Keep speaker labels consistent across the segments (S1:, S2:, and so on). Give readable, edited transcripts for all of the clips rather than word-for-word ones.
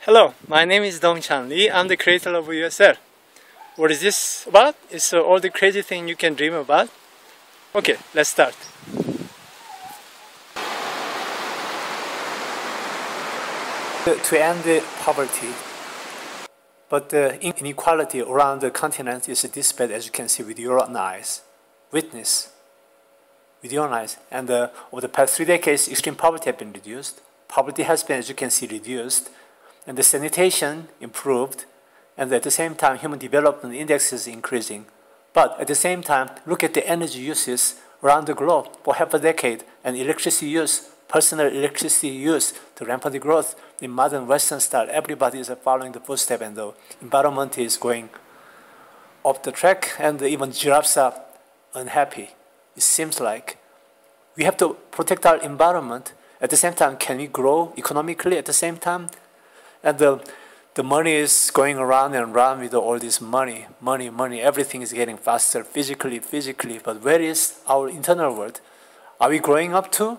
S1: Hello, my name is Dongchan Lee. I'm the creator of USL. What is this about? It's all the crazy thing you can dream about. Okay, let's start. To end the poverty, but the inequality around the continent is this bad, as you can see with your own eyes. Witness with your own eyes. And over the past 3 decades, extreme poverty has been reduced. Poverty has been, as you can see, reduced. And the sanitation improved. And at the same time, human development index is increasing. But at the same time, look at the energy uses around the globe for half a decade, and electricity use, personal electricity use, the rampant growth in modern Western style. Everybody is following the footsteps, and the environment is going off the track, and even giraffes are unhappy. It seems like we have to protect our environment. At the same time, can we grow economically at the same time? And the money is going around and around with all this money. Everything is getting faster physically. But where is our internal world? Are we growing up too?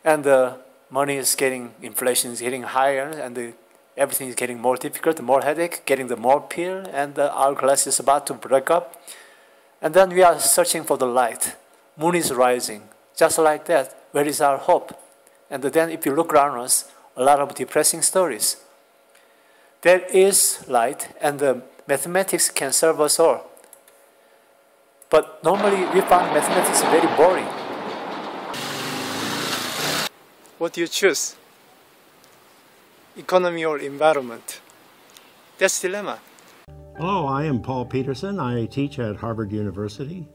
S1: And the money is getting, inflation is getting higher, and everything is getting more difficult, more headache, getting the more pill, and our glass is about to break up. And then we are searching for the light. Moon is rising. Just like that, where is our hope? And then if you look around us, a lot of depressing stories. There is light, and the mathematics can serve us all. But normally we find mathematics very boring. What do you choose? Economy or environment? That's the dilemma.
S2: Hello, I am Paul Peterson. I teach at Harvard University.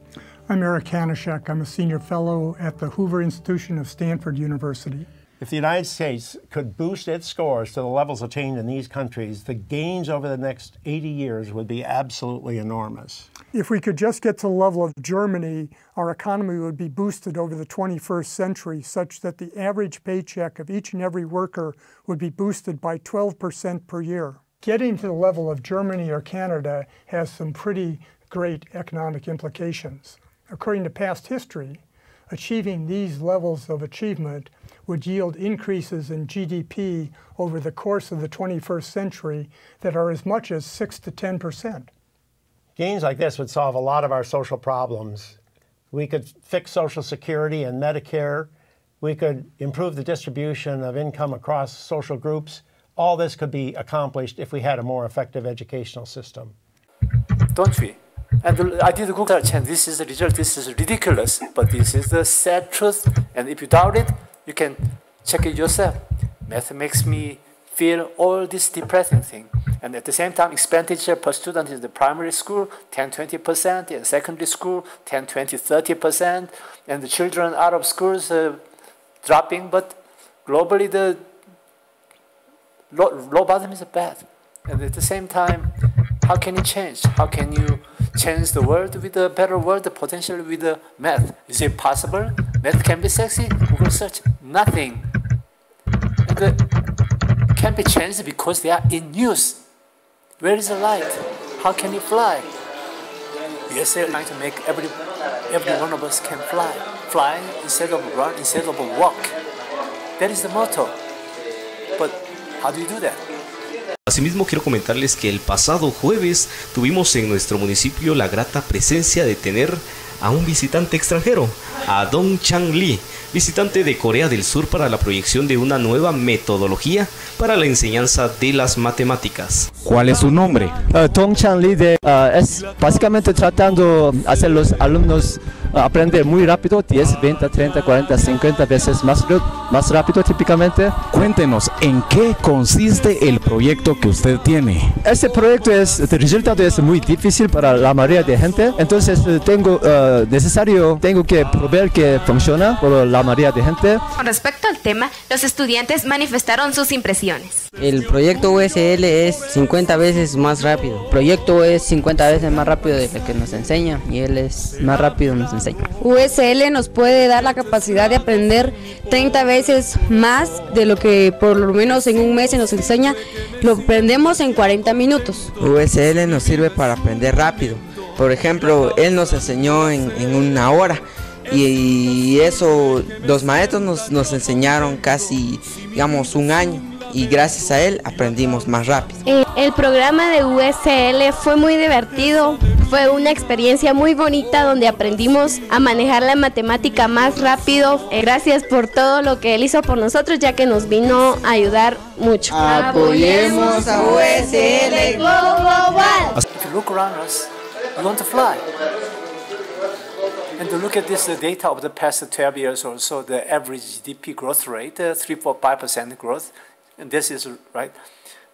S3: I'm Eric Hanishek. I'm a senior fellow at the Hoover Institution of Stanford University.
S2: If the United States could boost its scores to the levels attained in these countries, the gains over the next 80 years would be absolutely enormous.
S3: If we could just get to the level of Germany, our economy would be boosted over the 21st century such that the average paycheck of each and every worker would be boosted by 12% per year. Getting to the level of Germany or Canada has some pretty great economic implications. According to past history, achieving these levels of achievement would yield increases in GDP over the course of the 21st century that are as much as 6 to 10%.
S2: Gains like this would solve a lot of our social problems. We could fix Social Security and Medicare. We could improve the distribution of income across social groups. All this could be accomplished if we had a more effective educational system.
S1: Don't we? And I did Google search, and this is the result. This is ridiculous, but this is the sad truth. And if you doubt it, you can check it yourself. Math makes me feel all this depressing thing. And at the same time, expenditure per student in the primary school, 10–20%, in secondary school, 10–20–30%, and the children out of schools dropping. But globally, the low bottom is bad. And at the same time, how can you change? How can you change the world with a better world, potentially with the math? Is it possible? Math can be sexy? Google search, nothing. And can be changed because they are in use. Where is the light? How can you fly? We are trying to make every one of us can fly. Fly instead of run, instead of walk. That is the motto. But how do you do that?
S4: Asimismo, quiero comentarles que el pasado jueves tuvimos en nuestro municipio la grata presencia de tener a un visitante extranjero, a Dongchan Lee, visitante de Corea del Sur para la proyección de una nueva metodología para la enseñanza de las matemáticas.
S5: ¿Cuál es su nombre?
S6: Dongchan Lee es básicamente tratando de hacer los alumnos aprender muy rápido, 10, 20, 30, 40, 50 veces más rápido típicamente.
S5: Cuéntenos, ¿en qué consiste el proyecto que usted tiene?
S6: Este proyecto el resultado es muy difícil para la mayoría de gente, entonces tengo que probar que funciona para la mayoría de gente.
S7: Con respecto al tema, los estudiantes manifestaron sus impresiones.
S8: El proyecto USL es 50 veces más rápido. El proyecto es 50 veces más rápido de lo que nos enseña y él es más rápido nos enseña.
S9: USL nos puede dar la capacidad de aprender 30 veces más de lo que por lo menos en un mes se nos enseña. Lo aprendemos en 40 minutos.
S8: USL nos sirve para aprender rápido. Por ejemplo, él nos enseñó en una hora y eso los maestros nos enseñaron casi, digamos, un año y gracias a él aprendimos más rápido.
S7: El programa de USL fue muy divertido, fue una experiencia muy bonita donde aprendimos a manejar la matemática más rápido. Gracias por todo lo que él hizo por nosotros, ya que nos vino a ayudar mucho.
S8: Apoyemos a USL Global.
S1: If you look around us, we want to fly. And to look at this data of the past 12 years or so, the average GDP growth rate, 3-4-5% growth, and this is right.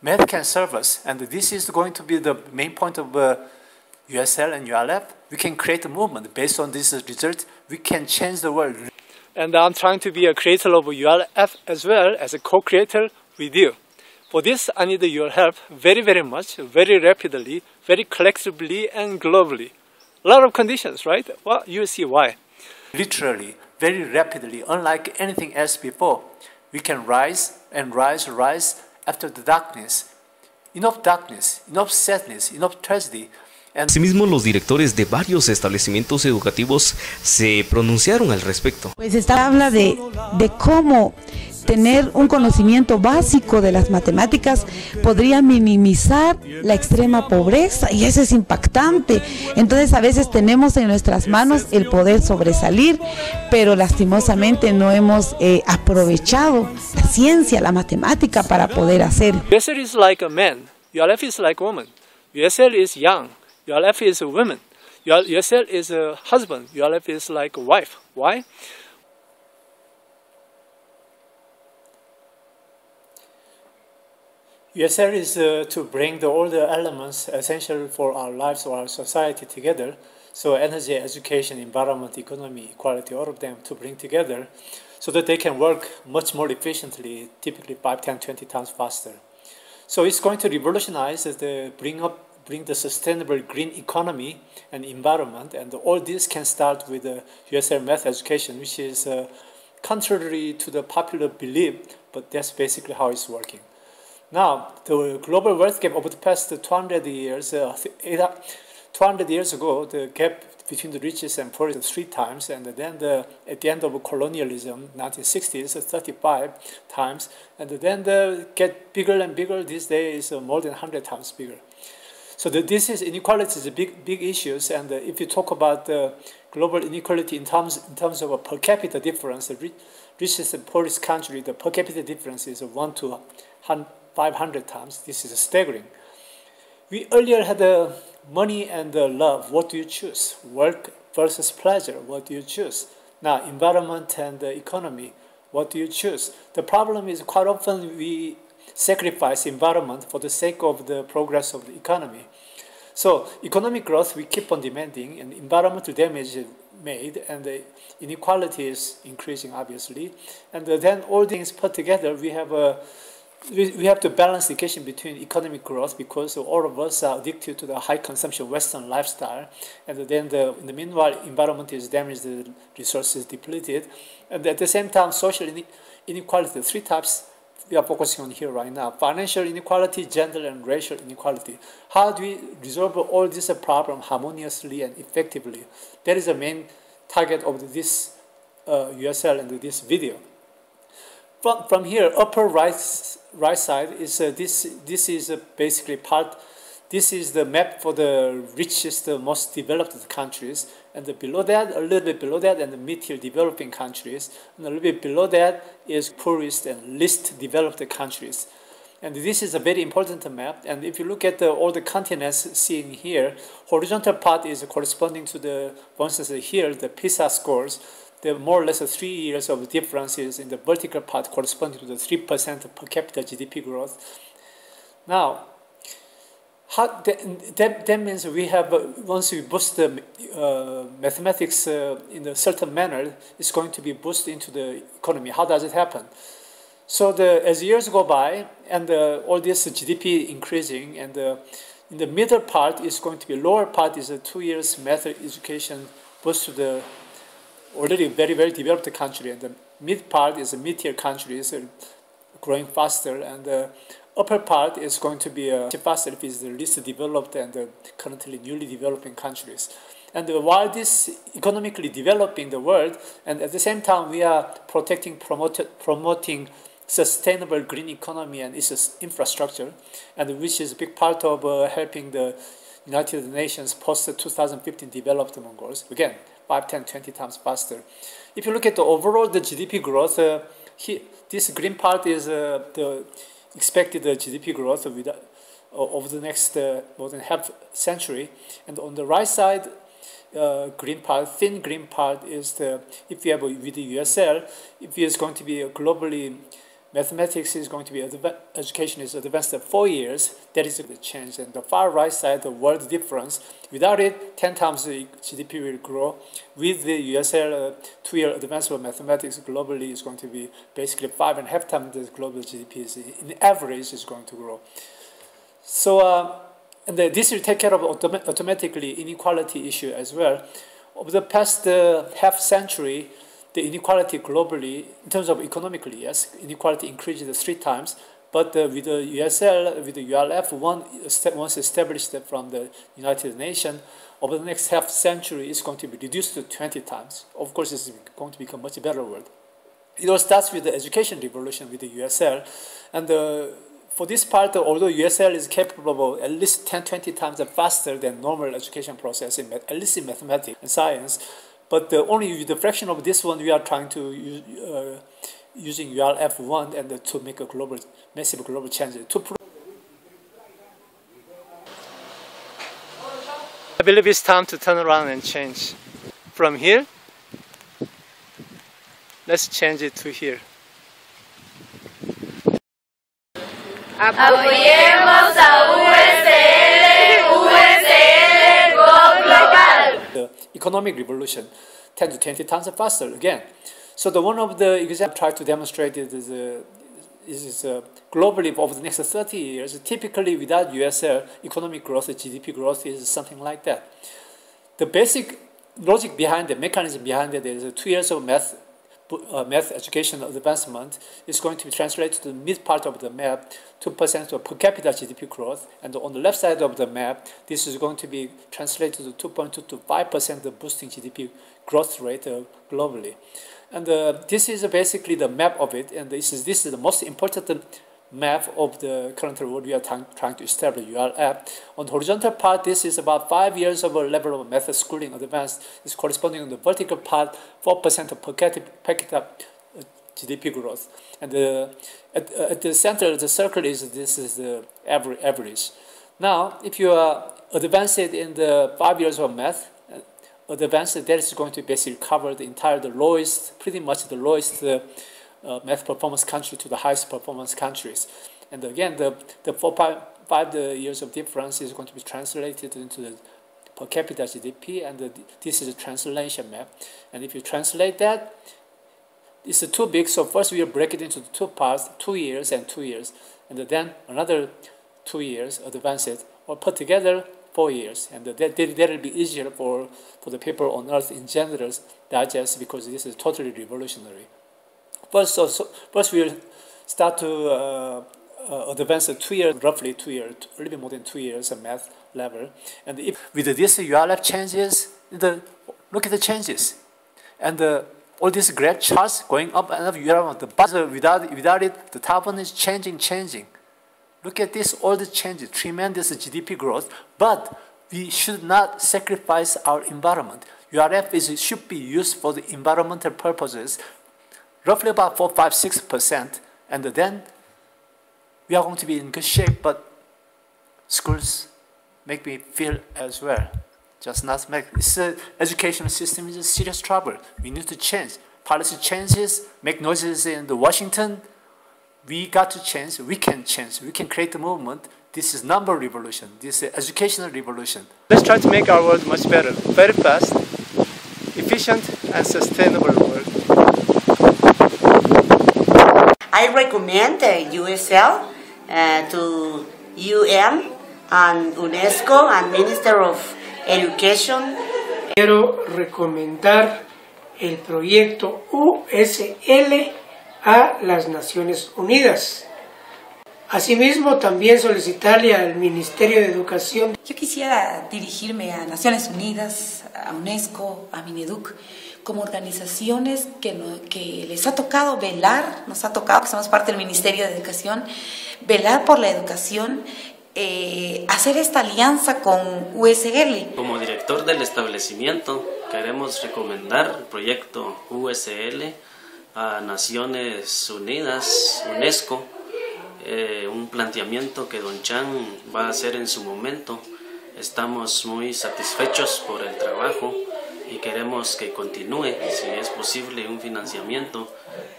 S1: Math can serve us, and this is going to be the main point of USL and URF. We can create a movement based on this result. We can change the world. And I'm trying to be a creator of URF as well as a co-creator with you. For this, I need your help very, very much, very rapidly, very collectively, and globally. A lot of conditions, right? Well, you'll see why. Literally, very rapidly, unlike anything else before, we can rise and rise, rise after the darkness, enough sadness, enough tragedy.
S4: Asimismo, los directores de varios establecimientos educativos se pronunciaron al respecto.
S10: Pues esta habla de cómo tener un conocimiento básico de las matemáticas podría minimizar la extrema pobreza, y eso es impactante. Entonces a veces tenemos en nuestras manos el poder sobresalir, pero lastimosamente no hemos aprovechado la ciencia, la matemática para poder hacer.
S1: USL is like a man, URF is like a woman, USL is young, URF is a woman, USL is a husband, URF is like a wife. Why? USL is to bring all the elements essential for our lives or our society together. So energy, education, environment, economy, equality, all of them to bring together so that they can work much more efficiently, typically 5, 10, 20 times faster. So it's going to revolutionize bring the sustainable green economy and environment, and all this can start with the USL math education, which is contrary to the popular belief, but that's basically how it's working. Now, the global wealth gap over the past 200 years, 200 years ago, the gap between the richest and poorest is 3 times, and then at the end of colonialism, 1960s, 35 times, and then get bigger and bigger. These days, more than 100 times bigger. So this is inequality is a big issues, and if you talk about global inequality in terms of a per capita difference, the richest and poorest country, the per capita difference is 1 to 500 times. This is staggering. We earlier had money and love. What do you choose? Work versus pleasure. What do you choose? Now, environment and economy. What do you choose? The problem is quite often we sacrifice environment for the sake of the progress of the economy. So economic growth we keep on demanding, and environmental damage is made, and the inequality is increasing, obviously. And then all things put together, we have to balance the equation between economic growth, because all of us are addicted to the high consumption Western lifestyle, and then in the meanwhile, environment is damaged, the resources depleted, and at the same time, social inequality. 3 types we are focusing on here right now: financial inequality, gender and racial inequality. How do we resolve all this problem harmoniously and effectively? That is the main target of this USL and this video. From here, upper right side is this is basically part. This is the map for the richest, most developed countries, and below that, a little bit below that, and the mid-tier developing countries, and a little bit below that is poorest and least developed countries. And this is a very important map. And if you look at all the continents seen here, horizontal part is corresponding to the, for instance, here the PISA scores. There are more or less 3 years of differences in the vertical part corresponding to the 3% per capita GDP growth. Now, that means we have, once we boost the mathematics in a certain manner, it's going to be boosted into the economy. How does it happen? So as years go by, and all this GDP increasing, and in the middle part is going to be, lower part is a 2 years math education boost to the already very, very developed country, and the mid part is a mid-tier countries growing faster, and the upper part is going to be faster if it's the least developed and currently newly developing countries. And while this economically developing the world, and at the same time we are promoting sustainable green economy and its infrastructure, and which is a big part of helping the United Nations post-2015 development goals. Again, 5, 10, 20 times faster. If you look at the overall the GDP growth, this green part is the expected GDP growth over the next more than half century, and on the right side, green part, thin green part is if you have with the USL, if it's going to be globally, mathematics is going to be education is advanced 4 years. That is the change. And the far right side, the world difference. Without it, 10 times the GDP will grow. With the USL 2-year advanced mathematics globally is going to be basically 5.5 times the global GDP is in average is going to grow. So and this will take care of automatically inequality issue as well. Over the past half century, the inequality globally, in terms of economically, yes, inequality increased 3 times. But with the USL, with the URF1, once established from the United Nations, over the next half century, it's going to be reduced to 20 times. Of course, it's going to become a much better world. It all starts with the education revolution with the USL. And for this part, although USL is capable of at least 10-20 times faster than normal education process, at least in mathematics and science, but only with the fraction of this one, we are trying to use, using URF1 and to make a massive global change. I believe it's time to turn around and change. From here, let's change it to here.
S11: Apoyemos a USL Global.
S1: The economic revolution, 10 to 20 times faster again. So one of the examples I try to demonstrate is globally over the next 30 years, typically without USL, economic growth, GDP growth is something like that. The basic logic behind the mechanism behind it is 2 years of math education advancement is going to be translated to the mid part of the map, 2% of per capita GDP growth, and on the left side of the map, this is going to be translated to 2.2 to 5% of boosting GDP growth rate globally. And this is basically the map of it, and this is the most important map of the current world we are trying to establish, URF. On the horizontal part, this is about 5 years of a level of math schooling advanced. It's corresponding to the vertical part, 4% of per capita GDP growth. And at the center of the circle this is the average. Now, if you are advanced in the 5 years of math, advanced, that is going to basically cover the entire, pretty much the lowest math performance country to the highest performance countries. And again, the 5 years of difference is going to be translated into the per capita GDP, and this is a translation map. And if you translate that, it's too big, so first we will break it into 2 parts, 2 years and 2 years, and then another 2 years, advance it, or put together 4 years. And that will be easier for the people on Earth in general digest, because this is totally revolutionary. First we'll start to advance 2 years, roughly 2 years, a little bit more than 2 years of math level. And if with this URF changes, look at the changes. And all these graph charts going up and up, the buzzer without it, the top one is changing. Look at this, all the changes, tremendous GDP growth, but we should not sacrifice our environment. URF should be used for the environmental purposes, roughly about 4, 5, 6%, and then we are going to be in good shape, but schools make me feel as well. Just not make this educational system is a serious trouble. We need to change. Policy changes, make noises in the Washington. We got to change. We can change. We can create a movement. This is number revolution. This is educational revolution. Let's try to make our world much better, very fast, efficient, and sustainable world.
S12: I recommend USL to UN and UNESCO and Minister of Education.
S13: Quiero recomendar el proyecto USL a las Naciones Unidas. Asimismo, también solicitarle al Ministerio de Educación.
S14: Yo quisiera dirigirme a Naciones Unidas, a UNESCO, a Mineduc, como organizaciones que les ha tocado velar, nos ha tocado, que somos parte del Ministerio de Educación, velar por la educación, hacer esta alianza con USL.
S15: Como director del establecimiento, queremos recomendar el proyecto USL a Naciones Unidas, UNESCO, un planteamiento que Don Chan va a hacer en su momento. Estamos muy satisfechos por el trabajo y queremos que continúe, si es posible, un financiamiento.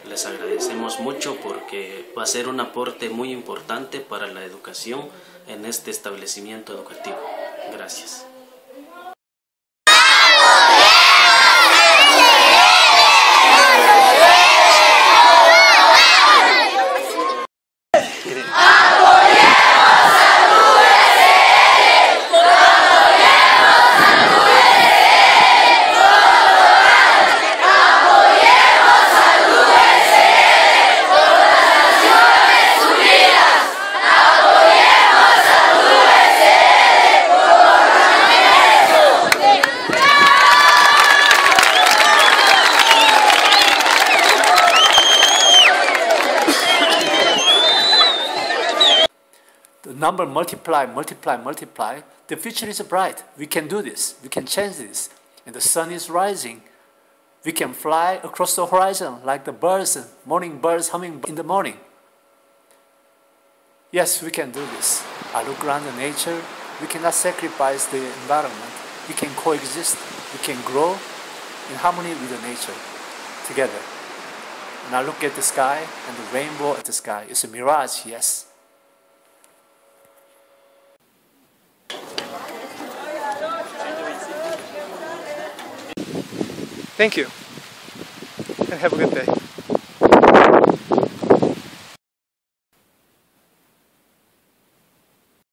S15: Les agradecemos mucho porque va a ser un aporte muy importante para la educación en este establecimiento educativo. Gracias.
S1: Number multiply, multiply, multiply. The future is bright. We can do this. We can change this. And the sun is rising. We can fly across the horizon like the birds, morning birds humming in the morning. Yes, we can do this. I look around the nature. We cannot sacrifice the environment. We can coexist. We can grow in harmony with the nature together. And I look at the sky and the rainbow at the sky. It's a mirage, yes.
S16: Thank you, and have a good day.